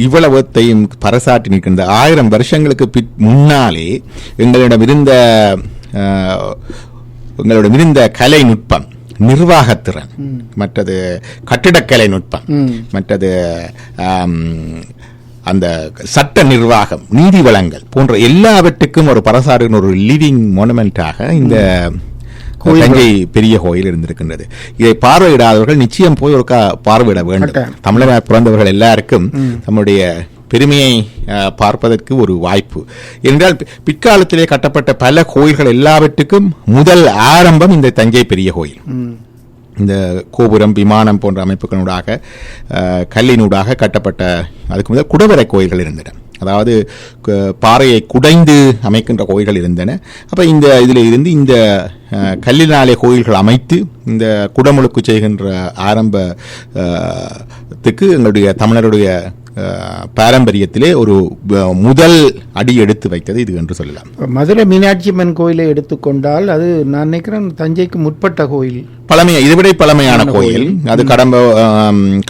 இவ்வளவத்தையும் பறைசாற்றி நிற்கின்ற 1000 வருஷங்களுக்கு முன்னாலே எங்களிடம் இருந்த கலை நுட்பம், நிர்வாகத்திறன், மற்றது கட்டிடக்கலை நுட்பம், மற்றது அந்த சட்ட நிர்வாகம், நீதி வழங்கல் போன்ற எல்லாவற்றுக்கும் ஒரு பறைசாற்றுகின்ற ஒரு லிவிங் மொனுமெண்டாக இந்த தஞ்சை பெரிய கோயில் இருந்திருக்கின்றது. இதை பார்வையிடாதவர்கள் நிச்சயம் போய் ஒரு பார்வையிட வேண்டும். தமிழக பிறந்தவர்கள் எல்லாருக்கும் தம்முடைய பெருமையை பார்ப்பதற்கு ஒரு வாய்ப்பு. என்றால் பிற்காலத்திலே கட்டப்பட்ட பல கோயில்கள் எல்லாவற்றுக்கும் முதல் ஆரம்பம் இந்த தஞ்சை பெரிய கோயில். இந்த கோபுரம், விமானம் போன்ற அமைப்புகளூடாக கல்லினூடாக கட்டப்பட்ட அதுக்கு முதல் குடவரை கோயில்கள் இருந்தன. அதாவது பாறையை குடைந்து அமைக்கின்ற கோயில்கள் இருந்தன. அப்போ இந்த இதில் இருந்து இந்த கல்லினாலே கோயில்கள் அமைத்து இந்த குடமுழுக்கு செய்கின்ற ஆரம்பத்துக்கு எங்களுடைய தமிழருடைய பாரம்பரியத்திலே ஒரு முதல் அடி எடுத்து வைத்தது இது என்று சொல்லலாம். மதுரை மீனாட்சி அம்மன் கோயிலை எடுத்துக்கொண்டால் அது நான் நினைக்கிறேன் தஞ்சைக்கு முற்பட்ட கோயில், இதுவிட பழமையான கோயில். அது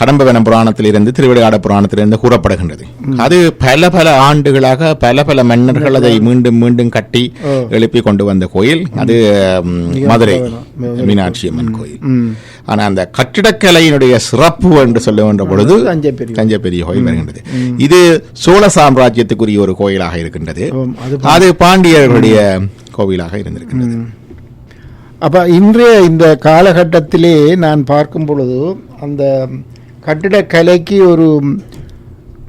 கடம்பவனம் புராணத்திலிருந்து திருவிளையாட புராணத்திலிருந்து கூறப்படுகின்றது. அது பல ஆண்டுகளாக பல மன்னர்கள் அதை மீண்டும் மீண்டும் கட்டி எழுப்பி கொண்டு வந்த கோயில். அது மதுரை மீனாட்சி அம்மன் கோயில். ஆனா அந்த கட்டிடக்கலையினுடைய சிறப்பு என்று சொல்லுகின்ற பொழுது தஞ்சை பெரிய கோயில் வருகின்றது. இது சோழ சாம்ராஜ்யத்துக்குரிய ஒரு கோயிலாக இருக்கின்றது. அது பாண்டியர்களுடைய கோவிலாக இருந்திருக்கின்றது. அப்ப இன்றைய இந்த காலகட்டத்திலே நான் பார்க்கும் பொழுது அந்த கட்டிடக்கலைக்கு ஒரு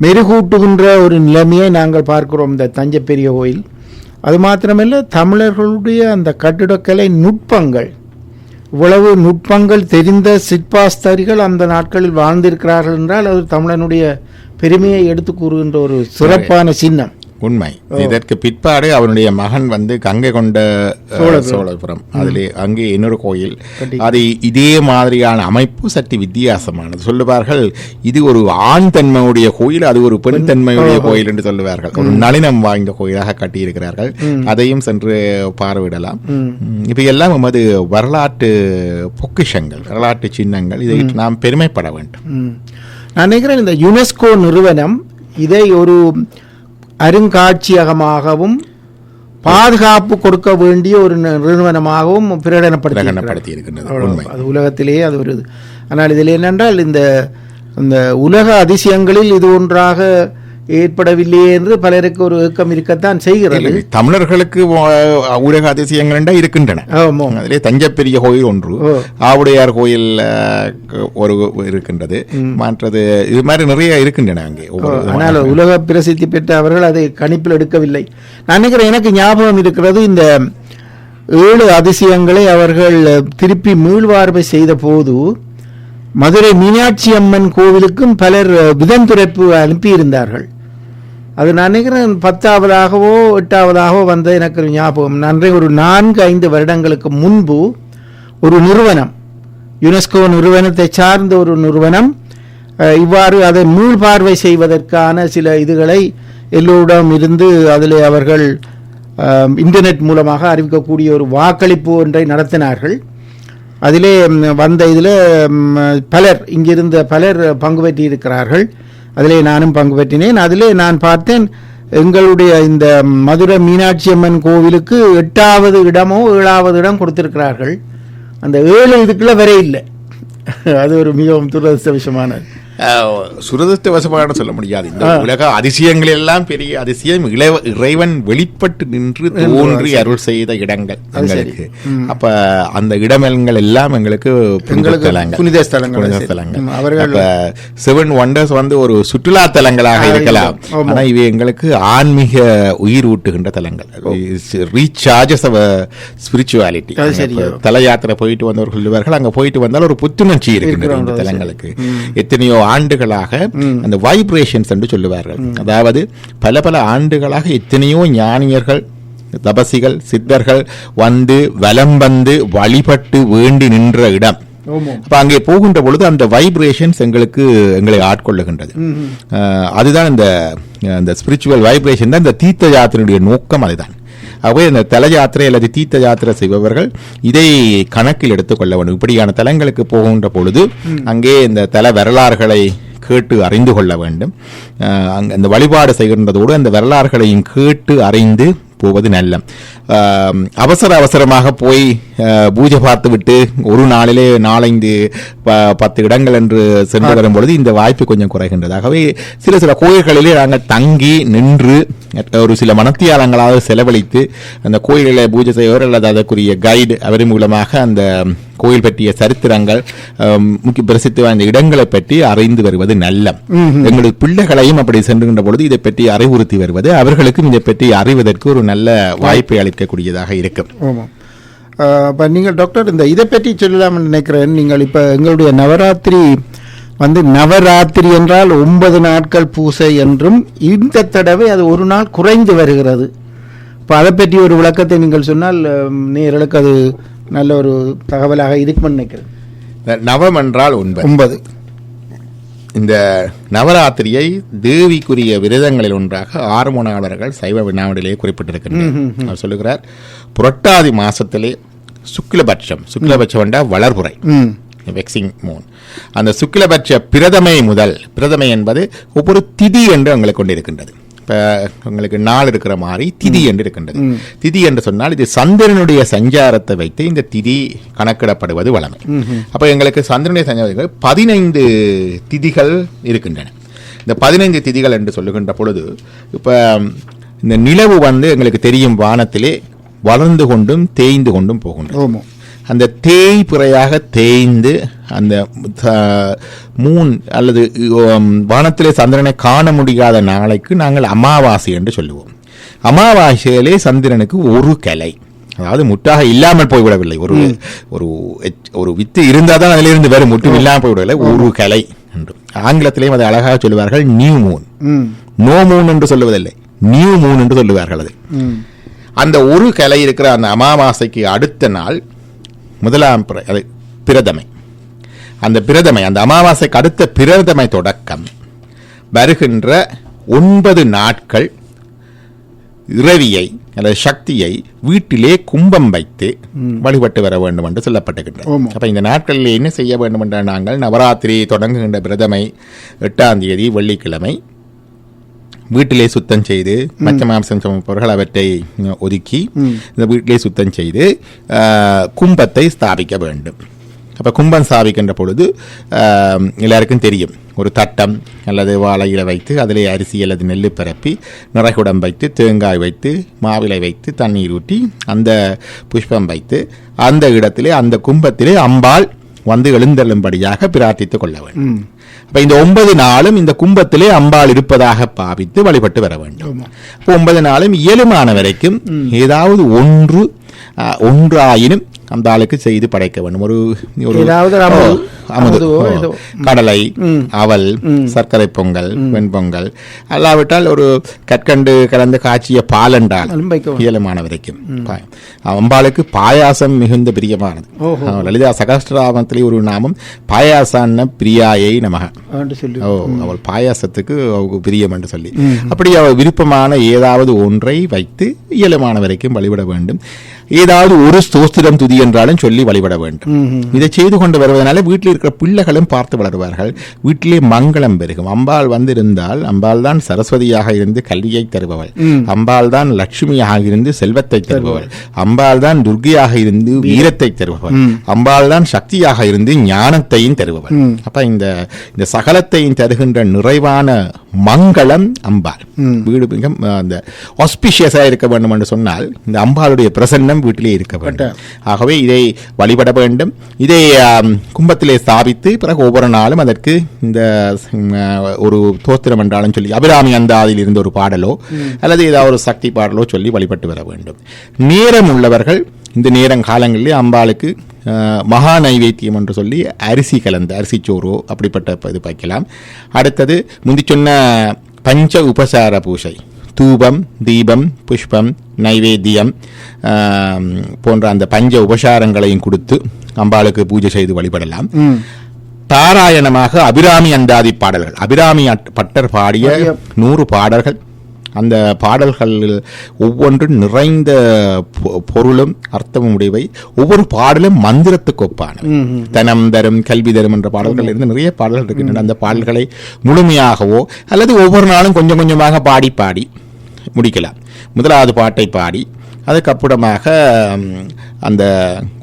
மெருகூட்டுகின்ற ஒரு நிலைமையை நாங்கள் பார்க்கிறோம் இந்த தஞ்சை பெரிய கோயில். அது மாத்திரமல்ல, தமிழர்களுடைய அந்த கட்டிடக்கலை நுட்பங்கள், இவ்வளவு நுட்பங்கள் தெரிந்த சிற்பாஸ்தரிகள் அந்த நாட்களில் வாழ்ந்திருக்கிறார்கள் என்றால் அது தமிழனுடைய பெருமையை எடுத்து கூறுகின்ற ஒரு சிறப்பான சின்னம். உண்மை. இதற்கு பிற்பாடு அவனுடைய மகன் கங்கை கொண்ட சோழபுரம், அதிலே அங்கே இன்னொரு கோயில், அது இதே மாதிரியான அமைப்பு சற்று வித்தியாசமானது. சொல்லுவார்கள் இது ஒரு ஆண் தன்மையுடைய கோயில், அது ஒரு பெண் தன்மையுடைய கோயில் என்று சொல்லுவார்கள். ஒரு நளினம் வாய்ந்த கோயிலாக கட்டியிருக்கிறார்கள். அதையும் சென்று பார்வையிடலாம். இவையெல்லாம் நமது வரலாற்று பொக்கிஷங்கள், வரலாற்று சின்னங்கள். இதை நாம் பெருமைப்பட வேண்டும். நான் நினைக்கிறேன் இந்த யுனெஸ்கோ நிறுவனம் இதை ஒரு அருங்காட்சியகமாகவும் பாதுகாப்பு கொடுக்க வேண்டிய ஒரு நிறுவனமாகவும் பிரகடனப்படுத்தி இருக்கின்றது. அது உலகத்திலேயே அது ஒரு இது. ஆனால் இதில் என்னென்றால் இந்த உலக அதிசயங்களில் இது ஒன்றாக ஏற்படவில்லையே என்று பலருக்கு ஒரு ஏக்கம் இருக்கத்தான் செய்கிறது. தமிழர்களுக்கு உலக அதிசயங்கள் இருக்கின்றன. அதிலே தஞ்சை பெரிய கோயில் ஒன்று, ஆவுடையார் கோயில் ஒரு இருக்கின்றது, மற்றது இது மாதிரி நிறைய இருக்கின்றன அங்கே. ஆனால் உலக பிரசித்தி பெற்ற அவர்கள் அதை கணிப்பில் எடுக்கவில்லை. நான் நினைக்கிறேன், எனக்கு ஞாபகம் இருக்கிறது, இந்த 7 அதிசயங்களை அவர்கள் திருப்பி மீள்வார்வை செய்த போது மதுரை மீனாட்சி அம்மன் கோவிலுக்கும் பலர் விதந்துரைப்பு அனுப்பியிருந்தார்கள். அது நான் நினைக்கிறேன் 10ஆவதாகவோ 8ஆவதாகவோ வந்த எனக்கு ஞாபகம். நன்றி, ஒரு 4-5 வருடங்களுக்கு முன்பு ஒரு நிறுவனம், யுனெஸ்கோ நிறுவனத்தை சார்ந்த ஒரு நிறுவனம் இவ்வாறு அதை மீள்பார்வை செய்வதற்கான சில இதுகளை எல்லோரிடம் இருந்து அதில் அவர்கள் இன்டர்நெட் மூலமாக அறிவிக்கக்கூடிய ஒரு வாக்களிப்பு ஒன்றை நடத்தினார்கள். அதிலே வந்த இதில் பலர் இங்கிருந்த பலர் பங்கு பெற்றி இருக்கிறார்கள். அதிலே நானும் பங்கு பெற்றினேன். அதிலே நான் பார்த்தேன், எங்களுடைய இந்த மதுரை மீனாட்சி அம்மன் கோவிலுக்கு 8வது இடமோ 7வது இடம் கொடுத்திருக்கிறார்கள். அந்த 7 இதுக்குள்ள வரை இல்லை. அது ஒரு மிகவும் துரதிர்ஷ்டவசமானது. சுரதிர்ஷ்டவசமான சொல்ல முடியாது. இந்த உலக அதிசயங்கள் எல்லாம் பெரிய அதிசயம் இறைவன் வெளிப்பட்டு நின்று தோன்றி அருள் செய்த இடங்கள் எங்களுக்கு. அப்ப அந்த இடங்கள் எல்லாம் எங்களுக்கு புனித ஸ்தலங்கள். அவர்கள் 7 வண்டர்ஸ் ஒரு சுற்றுலா தலங்களாக இருக்கலாம், ஆனா இவை எங்களுக்கு ஆன்மீக உயிர் ஊட்டுகின்ற தலங்கள். Recharges spirituality. தல யாத்திரை போயிட்டு வந்தவர்கள் சொல்லுவார்கள், அங்க போயிட்டு வந்தால் ஒரு புத்துணர்ச்சி இருக்கின்றது இந்த தலங்களுக்கு. எத்தனையோ ஆண்டுகளாக அந்த வைப்ரேஷன்ஸ் என்று சொல்லுவார்கள். அதாவது பல ஆண்டுகளாக எத்தனையோ ஞானியர்கள், தபசிகள், சித்தர்கள் வலம் வந்து வழிபட்டு வேண்டி நின்ற இடம். அப்ப அங்கே போகின்ற பொழுது அந்த வைப்ரேஷன்ஸ் எங்களை ஆட்கொள்ளுகின்றது. அதுதான் இந்த ஸ்பிரிச்சுவல் வைப்ரேஷன் தான் இந்த தீர்த்த யாத்திரையுடைய நோக்கம். அதுதான். ஆகவே இந்த தல யாத்திரை அல்லது தீர்த்த யாத்திரை செய்பவர்கள் இதை கணக்கில் எடுத்துக்கொள்ள வேண்டும். இப்படியான தலங்களுக்கு போகின்ற பொழுது அங்கே இந்த தல வரலாறுகளை கேட்டு அறிந்து கொள்ள வேண்டும். அந்த வழிபாடு செய்கின்றதோடு அந்த வரலாறுகளையும் கேட்டு அறிந்து போவது நல்ல. அவசரமாக போய் பூஜை பார்த்து விட்டு ஒரு நாளிலே 4-5-10 இடங்கள் என்று சென்று வரும்பொழுது இந்த வாய்ப்பு கொஞ்சம் குறைகின்றது. ஆகவே சில கோயில்களிலே நாங்கள் தங்கி நின்று ஒரு சில மனத்தியாலங்களாக செலவழித்து அந்த கோயில்களை பூஜை செய்வர் அல்லது அதற்குரிய கைடு அவர் மூலமாக அந்த கோயில் பற்றிய சரித்திரங்கள் முக்கிய பிரசித்தி வாய்ந்த இடங்களை பற்றி அறிந்து வருவது நல்ல. எங்களுக்கு பிள்ளைகளையும் அப்படி சென்றுகின்ற பொழுது இதை பற்றி அறிவுறுத்தி வருவது அவர்களுக்கும் இதை பற்றி அறிவதற்கு ஒரு நல்ல வாய்ப்பை அளிக்கக்கூடியதாக இருக்கும். இப்போ நீங்கள் டாக்டர் இந்த இதை பற்றி சொல்லலாம்னு நினைக்கிறேன். நீங்கள் இப்போ எங்களுடைய நவராத்திரி நவராத்திரி என்றால் 9 நாட்கள் பூசை என்றும் இந்த தடவை அது ஒரு நாள் குறைந்து வருகிறது. இப்போ அதை பற்றி ஒரு விளக்கத்தை நீங்கள் சொன்னால் நேர்களுக்கு அது நல்ல ஒரு தகவலாக இருக்கும்னு நினைக்கிறேன். நவம் என்றால் 9. இந்த நவராத்திரியை தேவிக்குரிய விரதங்களில் ஒன்றாக ஆறுமுனாளர்கள் சைவ வினாவிலே குறிப்பிட்டிருக்கின்றனர். அவர் சொல்லுகிறார், புரட்டாதி மாசத்திலே சுக்லபட்சம் என்றால் வளர்புரை, வெக்சிங் மூன், அந்த சுக்லபட்ச பிரதமை என்பது ஒவ்வொரு திதி என்று எங்களுக்கு கொண்டு இருக்கின்றது. இப்போ உங்களுக்கு நாள் இருக்கிற மாதிரி திதி என்று இருக்கின்றது. திதி என்று சொன்னால் இது சந்திரனுடைய சஞ்சாரத்தை வைத்து இந்த திதி கணக்கிடப்படுவது வழமை. அப்போ எங்களுக்கு சந்திரனுடைய சஞ்சாரங்கள் 15 திதிகள் இருக்கின்றன. இந்த 15 திதிகள் என்று சொல்லுகின்ற பொழுது இப்போ இந்த நிலவு எங்களுக்கு தெரியும் வானத்திலே வளர்ந்து கொண்டும் தேய்ந்து கொண்டும் போகின்றது. அந்த தேய்பிறையாக தேய்ந்து அந்த மூன் அல்லது வானத்திலே சந்திரனை காண முடியாத நாளைக்கு நாங்கள் அமாவாசை என்று சொல்லுவோம். அமாவாசையிலே சந்திரனுக்கு ஒரு கலை, அதாவது முட்டாக இல்லாமல் போய்விடவில்லை, ஒரு வித்து இருந்தால் தான் அதிலிருந்து வரும், முட்டும் இல்லாமல் போய்விடவில்லை, ஒரு கலை என்று. ஆங்கிலத்திலேயும் அதை அழகாக சொல்லுவார்கள், நியூ மூன். நோ மூன் என்று சொல்லுவதில்லை, நியூ மூன் என்று சொல்லுவார்கள். அது அந்த ஒரு கலை இருக்கிற அந்த அமாவாசைக்கு அடுத்த நாள் முதலாம் பிரதமை. அந்த அமாவாசைக்கு அடுத்த பிரதமை தொடக்கம் வருகின்ற 9 நாட்கள் இறைவியை அல்லது சக்தியை வீட்டிலே கும்பம் வைத்து வழிபட்டு வர வேண்டும் என்று சொல்லப்பட்டிருக்கின்றது. அப்ப இந்த நாட்களில் என்ன செய்ய வேண்டும் என்ற நாங்கள் நவராத்திரி தொடங்குகின்ற பிரதமை 8ஆம் தேதி வெள்ளிக்கிழமை வீட்டிலே சுத்தம் செய்து மச்ச மாம்சம் சமைப்பவர்கள் அவற்றை ஒதுக்கி இந்த வீட்டிலே சுத்தம் செய்து கும்பத்தை ஸ்தாபிக்க வேண்டும். அப்போ கும்பம் ஸ்தாபிக்கின்ற பொழுது எல்லாருக்கும் தெரியும், ஒரு தட்டம் அல்லது வாழையில வைத்து அதிலே அரிசி அல்லது நெல் பரப்பி நிறைகுடம் வைத்து தேங்காய் வைத்து மாவிலை வைத்து தண்ணீர் ஊற்றி அந்த புஷ்பம் வைத்து அந்த இடத்திலே அந்த கும்பத்திலே அம்பாள் எழுந்தள்ளும்படியாக பிரார்த்தித்துக் கொள்ள வேண்டும். அப்ப இந்த 9 நாளும் இந்த கும்பத்திலே அம்பாள் இருப்பதாக பாவித்து வழிபட்டு வர வேண்டும். 9 நாளும் இயலுமான வரைக்கும் ஏதாவது ஒன்றாயினும் அந்த ஆளுக்கு செய்து படைக்க வேண்டும். அமுது, கடலை, அவல், சர்க்கரை பொங்கல், வெண்பொங்கல், அல்லாவிட்டால் ஒரு கற்கண்டு கலந்து காய்ச்சிய பாலண்டால் இயலுமான வரைக்கும். அம்பாளுக்கு பாயாசம் மிகுந்த பிரியமானது. லலிதா சகஸ்ரநாமத்திலே ஒரு நாமம் பாயாசான பிரியாயை நமக. அவள் பாயாசத்துக்கு பிரியம் என்று சொல்லி அப்படி அவள் விருப்பமான ஏதாவது ஒன்றை வைத்து இயலுமான வரைக்கும் வழிபட வேண்டும். ஏதாவது ஒரு ஸ்தோத்திரம் துதி என்றாலும் சொல்லி வழிபட வேண்டும். இதை செய்து கொண்டு வருவதனால வீட்டில் இருக்கிற பிள்ளைகளும் பார்த்து வளருவார்கள், வீட்டிலே மங்களம் பெருகும். அம்பாள் இருந்தால் அம்பாள் தான் சரஸ்வதியாக இருந்து கல்வியை தருபவள், அம்பாள் தான் லட்சுமியாக இருந்து செல்வத்தை தருபவள், அம்பாள் தான் துர்கையாக இருந்து வீரத்தை தருபவள், அம்பாள் தான் சக்தியாக இருந்து ஞானத்தையும் தருபவள். அப்ப இந்த சகலத்தையும் தருகின்ற நிறைவான மங்களம் அம்பாள். வீடு அந்த ஆஸ்பிஷியஸா இருக்க வேண்டும் என்று சொன்னால் இந்த அம்பாளுடைய பிரசன்னம் வீட்டிலே இருக்க வேண்டும். ஆகவே இதை வழிபட வேண்டும். இதை கும்பத்திலே ஸ்தாபித்து பிறகு ஒவ்வொரு நாளும் அதற்கு இந்த ஒரு தோத்திரம் என்றாலும் சொல்லி அபிராமி அந்தாதில் இருந்த ஒரு பாடலோ அல்லது ஏதாவது ஒரு சக்தி பாடலோ சொல்லி வழிபட்டு வர வேண்டும். நேரம் உள்ளவர்கள் இந்த நேரம் காலங்களிலே அம்பாளுக்கு மகா நைவேத்தியம் என்று சொல்லி அரிசி கலந்த அரிசி சோறோ அப்படிப்பட்ட இது வைக்கலாம். அடுத்தது முந்தி சொன்ன பஞ்ச உபசார பூஜை, தூபம், தீபம், புஷ்பம், நைவேத்தியம் போன்ற அந்த பஞ்ச உபசாரங்களையும் கொடுத்து அம்பாளுக்கு பூஜை செய்து வழிபடலாம். பாராயணமாக அபிராமி அந்தாதி பாடல்கள், அபிராமி பட்டர் பாடிய 100 பாடல்கள் அந்த பாடல்கள் ஒவ்வொன்றும் நிறைந்த பொருளும் அர்த்தமும் உடையவை. ஒவ்வொரு பாடலும் மந்திரத்துக்கு ஒப்பான தனம் தரும் கல்வி தரும் என்ற பாடல்கள் இருந்து நிறைய பாடல்கள் இருக்கின்றன. அந்த பாடல்களை முழுமையாகவோ அல்லது ஒவ்வொரு நாளும் கொஞ்சம் கொஞ்சமாக பாடி பாடி முடிக்கலாம். முதலாவது பாட்டை பாடி அதுக்கப்புறமாக அந்த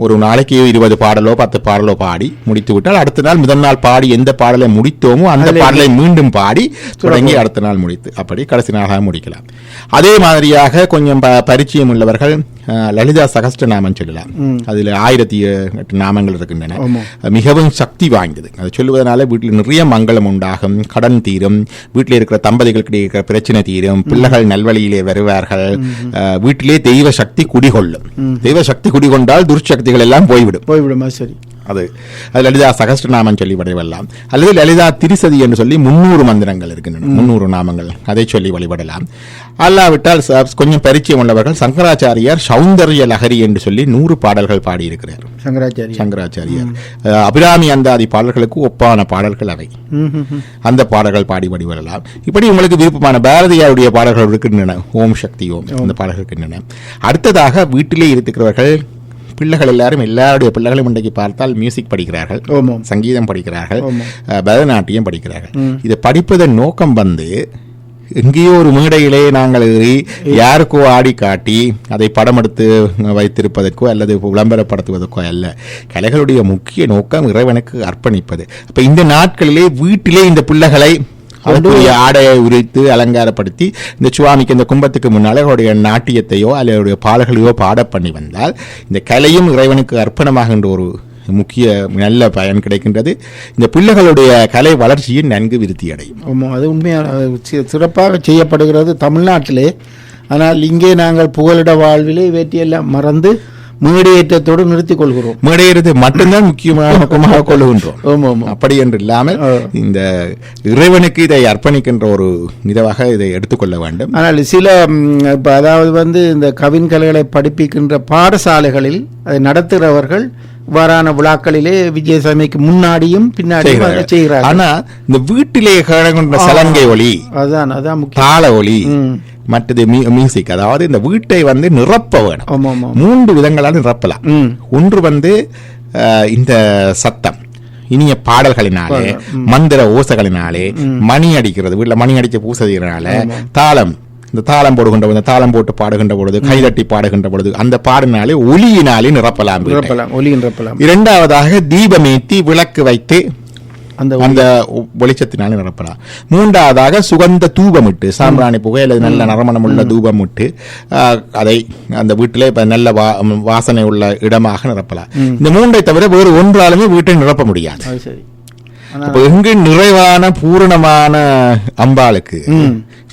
ஒரு நாளைக்கு 20 பாடலோ 10 பாடலோ பாடி முடித்து விட்டால் அடுத்த நாள் முதல் நாள் பாடி எந்த பாடலை முடித்தோமோ அந்த பாடலை மீண்டும் பாடி தொடங்கி அடுத்த நாள் முடித்து அப்படி கடைசி நாளாக முடிக்கலாம். அதே மாதிரியாக கொஞ்சம் பரிச்சயம் உள்ளவர்கள் லலிதா சகஸ்ரநாமம் சொல்லலாம். அதில் 1008 நாமங்கள் இருக்கின்றன. மிகவும் சக்தி வாய்ந்தது. அதை சொல்லுவதனால வீட்டில் நிறைய மங்களம் உண்டாகும், கடன் தீரும், வீட்டில் இருக்கிற தம்பதிகளுக்கு இருக்கிற பிரச்சனை தீரும், பிள்ளைகள் நல்வழியிலே வருவார்கள், வீட்டிலே தெய்வ சக்தி குடிகொள்ளும். தெய்வ சக்தி குடிகொண்டால் துர்சக்திகள் எல்லாம் போய்விடும். சரி, அது லலிதா சகஸ்ரநாமம் சொல்லி வழிபடலாம். அல்லது லலிதா திரிசதி என்று சொல்லி 300 மந்திரங்கள் இருக்கின்றன, 300 நாமங்கள், அதை சொல்லி வழிபடலாம். அல்லாவிட்டால் கொஞ்சம் பரிச்சயம் உள்ளவர்கள் சங்கராச்சாரியார் சௌந்தர்ய லஹரி என்று சொல்லி 100 பாடல்கள் பாடியிருக்கிறார். சங்கராச்சாரியார் அபிராமி அந்தாதி பாடல்களுக்கு ஒப்பான பாடல்கள் அவை. அந்த பாடல்கள் பாடி வழிபடலாம். இப்படி உங்களுக்கு விருப்பமான பாரதியாருடைய பாடல்கள் இருக்கின்றன. ஓம் சக்தி ஓம் அந்த பாடல்கள் இருக்கின்றன. அடுத்ததாக வீட்டிலே இருக்கிறவர்கள் பிள்ளைகள் எல்லாருடைய பிள்ளைகளும் இன்றைக்கு பார்த்தால் மியூசிக் படிக்கிறார்கள், சங்கீதம் படிக்கிறார்கள், பரதநாட்டியம் படிக்கிறார்கள். இதை படிப்பதன் நோக்கம் எங்கேயோ ஒரு மேடையிலே நாங்கள் யாருக்கோ ஆடி காட்டி அதை படம் எடுத்து வைத்திருப்பதற்கோ அல்லது விளம்பரப்படுத்துவதற்கோ அல்ல. கலைகளுடைய முக்கிய நோக்கம் இறைவனுக்கு அர்ப்பணிப்பது. அப்ப இந்த நாட்களிலே வீட்டிலே இந்த பிள்ளைகளை அவருடைய ஆடையை உரித்து அலங்காரப்படுத்தி இந்த சுவாமிக்கு இந்த கும்பத்துக்கு முன்னாலே அவருடைய நாட்டியத்தையோ அல்லது பாடல்களையோ பாட பண்ணி வந்தால் இந்த கலையும் இறைவனுக்கு அர்ப்பணமாகின்ற ஒரு முக்கிய நல்ல பயன் கிடைக்கின்றது. இந்த பிள்ளைகளுடைய கலை வளர்ச்சியை நன்கு விருத்தி அடையும். அது உண்மையான சிறப்பாக செய்யப்படுகிறது தமிழ்நாட்டிலே. ஆனால் இங்கே நாங்கள் புகலிட வாழ்விலே வேட்டியெல்லாம் மறந்து மேடையேற்றத்தோடு நிறுத்திக் கொள்கிறோம். மேடையேற்றத்தை மட்டும்தான் முக்கியமான நோக்கமாக கொள்கின்றோம். அப்படி என்று இல்லாமல் இந்த இறைவனுக்கு இதை அர்ப்பணிக்கின்ற ஒரு விதமாக இதை எடுத்துக்கொள்ள வேண்டும். ஆனால் சில அதாவது இந்த கவின்கலைகளை படிப்பிக்கின்ற பாடசாலைகளில் அதை நடத்துகிறவர்கள் இவ்வாறான விழாக்களிலே விஜயசாமிக்கு முன்னாடியும் பின்னாடியும் செய்கிறார்கள். ஆனா இந்த வீட்டிலே கேட்கின்ற சலங்கை ஒலி, அதான் தாள ஒலி, மற்றது மியூசிக், அதாவது இந்த வீட்டை நிரப்ப வேணும். 3 விதங்களால் நிரப்பலாம். ஒன்று இந்த சத்தம், இனிய பாடல்களினாலே, மந்திர ஓசைகளினாலே, மணி அடிக்கிறது, வீட்டுல மணி அடிச்ச பூசையினால, தாளம், இந்த தாளம் போடுகின்ற பொழுது, தாளம் போட்டு பாடுகின்ற பொழுது, கைதட்டி பாடுகின்ற பொழுது அந்த பாடினாலே ஒளியினாலே நிரப்பலாம். இரண்டாவதாக தீபமேத்தி விளக்கு வைத்து அந்த வெளிச்சத்தினாலே நிரப்பலாம். மூன்றாவதாக சுகந்த தூபமிட்டு, சாம்பிராணி புகை அல்லது நல்ல நறுமணம் உள்ள தூபமிட்டு அதை அந்த வீட்டிலே நல்ல வாசனை உள்ள இடமாக நிரப்பலாம். இந்த 3ஐ தவிர வேறு ஒன்றாலுமே வீட்டை நிரப்ப முடியாது. எங்கு நிறைவான பூரணமான அம்பாளுக்கு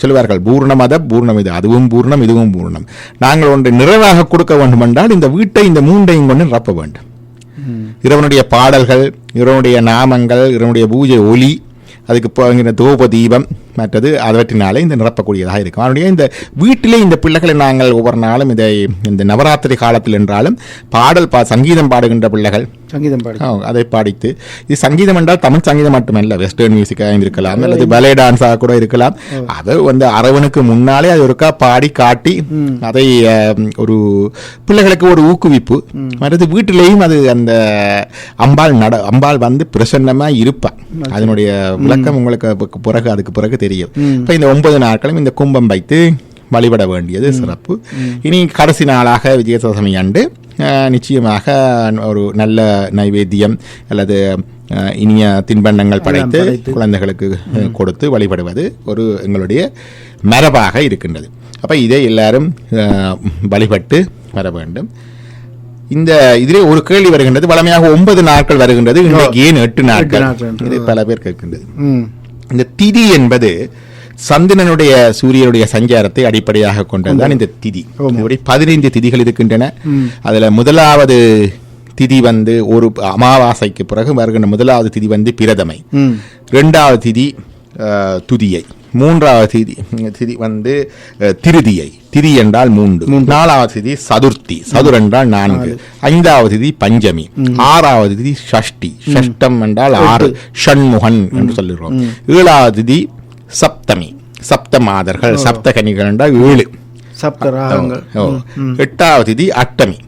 சொல்லுவார்கள் பூர்ணமத பூர்ணமிது, அதுவும் பூர்ணம் இதுவும் பூர்ணம். நாங்கள் ஒன்றை நிறைவாக கொடுக்க வேண்டும் என்றால் இந்த வீட்டை இந்த 3ஐயும் கொண்டு நிரப்ப வேண்டும். இறைவனுடைய பாடல்கள், இறைவனுடைய நாமங்கள், இறைவனுடைய பூஜை ஒலி, அதுக்கு தூப தீபம், மற்றது அவற்றினாலே இந்த நிரப்பக்கூடியதாக இருக்கும். அவனுடைய இந்த வீட்டிலே இந்த பிள்ளைகளை நாங்கள் ஒவ்வொரு நாளும் இதை இந்த நவராத்திரி காலத்தில் என்றாலும் பாடல் சங்கீதம் பாடுகின்ற பிள்ளைகள் அதை பாடித்து, இது சங்கீதம் என்றால் தமிழ் சங்கீதம் மட்டுமல்ல, வெஸ்டர்ன் மியூசிக்காக இருக்கலாம் அல்லது பலே டான்ஸாக கூட இருக்கலாம். அதை அரவனுக்கு முன்னாலே அது ஒருக்கா பாடி காட்டி அதை ஒரு பிள்ளைகளுக்கு ஒரு ஊக்குவிப்பு. மற்றது வீட்டிலேயும் அது அந்த அம்பாள் பிரசன்னமா இருப்பா. அதனுடைய விளக்கம் உங்களுக்கு பிறகு அதுக்கு பிறகு தெரியும். இப்ப இந்த 9 நாட்களும் இந்த கும்பம் வைத்து வழிபட வேண்டியது சிறப்பு. இனி கடைசி நாளாக விஜயதசமி அன்று நிச்சயமாக ஒரு நல்ல நைவேத்தியம் அல்லது இனிய தின்பண்டங்கள் படைத்து குழந்தைகளுக்கு கொடுத்து வழிபடுவது ஒரு எங்களுடைய மரபாக இருக்கின்றது. அப்ப இதை எல்லாரும் வழிபட்டு வர வேண்டும். இந்த இதிலே ஒரு கேள்வி வருகின்றது, வழமையாக 9 நாட்கள் வருகின்றது, இன்றைக்கு ஏன் 8 நாட்கள்? இது பல பேர் கேட்கின்றது. இந்த திதி என்பது சந்திரனுடைய சூரியனுடைய சஞ்சாரத்தை அடிப்படையாக கொண்டதுதான் இந்த திதி. 15 திதிகள் இருக்கின்றன. அதுல முதலாவது திதி ஒரு அமாவாசைக்கு பிறகு வருகின்ற முதலாவது திதி பிரதமை, 2வது திதி துதியை, 3வது திதி திருதியை, திதி என்றால் 3, 4வது திதி சதுர்த்தி, சதுர் என்றால் 4, 5வது திதி பஞ்சமி, 6வது திதி ஷஷ்டி, ஷஷ்டம் என்றால் 6, ஷண்முகன் என்று சொல்லுகிறோம், 7வது திதி சப்தமி, சப்த மாதர்கள் சப்த கனிகள் 7 சப்த ராகங்கள். ஓ. 8வது திதி அட்டமி